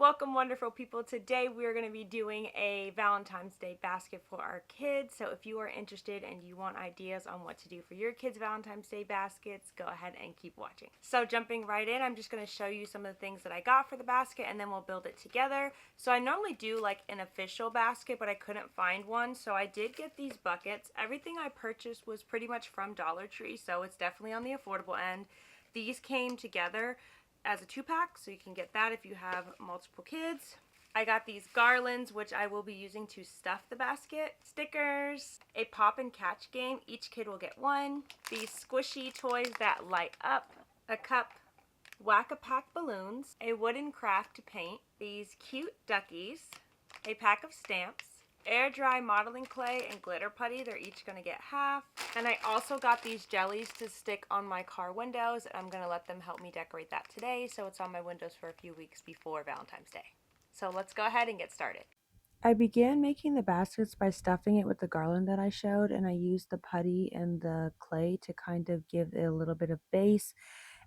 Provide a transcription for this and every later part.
Welcome, wonderful people. Today we are going to be doing a Valentine's Day basket for our kids. So if you are interested and you want ideas on what to do for your kids' Valentine's Day baskets, go ahead and keep watching. So jumping right in, I'm just going to show you some of the things that I got for the basket and then we'll build it together. So I normally do like an official basket, but I couldn't find one. So I did get these buckets. Everything I purchased was pretty much from Dollar Tree, so it's definitely on the affordable end. These came together as a 2-pack, so you can get that if you have multiple kids. I got these garlands, which I will be using to stuff the basket. Stickers, a pop and catch game. Each kid will get one. These squishy toys that light up. A cup, whack-a-pack balloons. A wooden craft to paint. These cute duckies. A pack of stamps. Air dry modeling clay and glitter putty. They're each going to get half. And I also got these jellies to stick on my car windows. I'm going to let them help me decorate that today, so it's on my windows for a few weeks before Valentine's Day. So let's go ahead and get started. I began making the baskets by stuffing it with the garland that I showed, and I used the putty and the clay to kind of give it a little bit of base.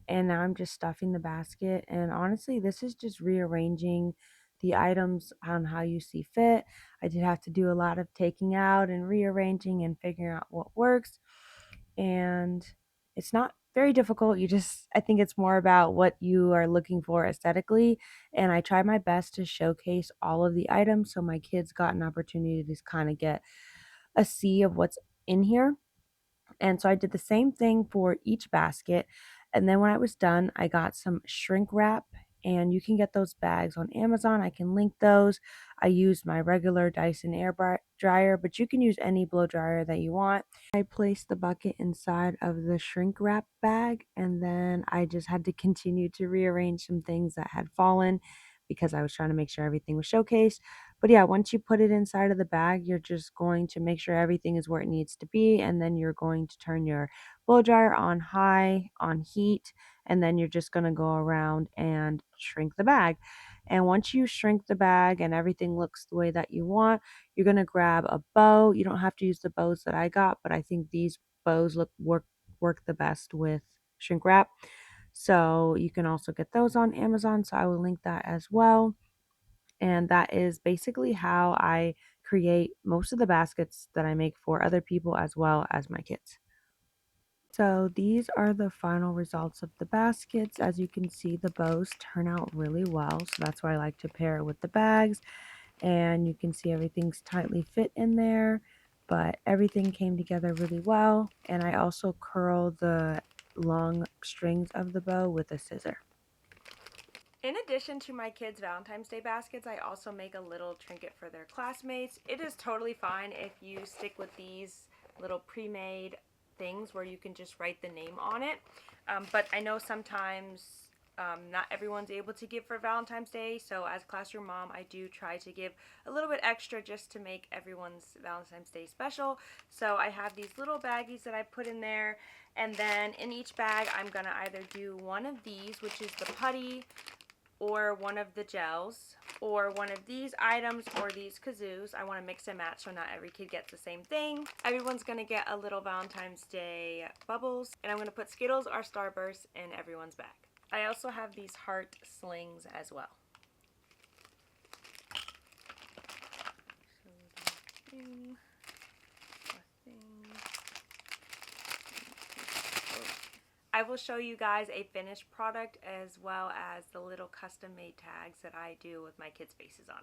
And now I'm just stuffing the basket, and honestly this is just rearranging the items on how you see fit. I did have to do a lot of taking out and rearranging and figuring out what works, and it's not very difficult. I think it's more about what you are looking for aesthetically, and I tried my best to showcase all of the items so my kids got an opportunity to kind of get a see of what's in here. And so I did the same thing for each basket. And then when I was done, I got some shrink wrap, and you can get those bags on Amazon. I can link those. I used my regular Dyson dryer, but you can use any blow dryer that you want. I placed the bucket inside of the shrink wrap bag, and then I just had to continue to rearrange some things that had fallen because I was trying to make sure everything was showcased. But yeah, once you put it inside of the bag, you're just going to make sure everything is where it needs to be, and then you're going to turn your blow dryer on high on heat, and then you're just going to go around and shrink the bag. And once you shrink the bag and everything looks the way that you want, you're going to grab a bow. You don't have to use the bows that I got, but I think these bows work the best with shrink wrap. So you can also get those on Amazon, so I will link that as well. And that is basically how I create most of the baskets that I make for other people as well as my kids. So these are the final results of the baskets. As you can see, the bows turn out really well, so that's why I like to pair it with the bags. And you can see everything's tightly fit in there, but everything came together really well. And I also curl the long strings of the bow with a scissor. In addition to my kids' Valentine's Day baskets, I also make a little trinket for their classmates. It is totally fine if you stick with these little pre-made things where you can just write the name on it. But I know sometimes not everyone's able to give for Valentine's Day, so as classroom mom, I do try to give a little bit extra just to make everyone's Valentine's Day special. So I have these little baggies that I put in there, and then in each bag, I'm gonna either do one of these, which is the putty, or one of the gels, or one of these items, or these kazoos. I want to mix and match so not every kid gets the same thing. Everyone's going to get a little Valentine's Day bubbles, and I'm going to put Skittles or Starburst in everyone's bag. I also have these heart slings as well. I will show you guys a finished product as well as the little custom made tags that I do with my kids' faces on it.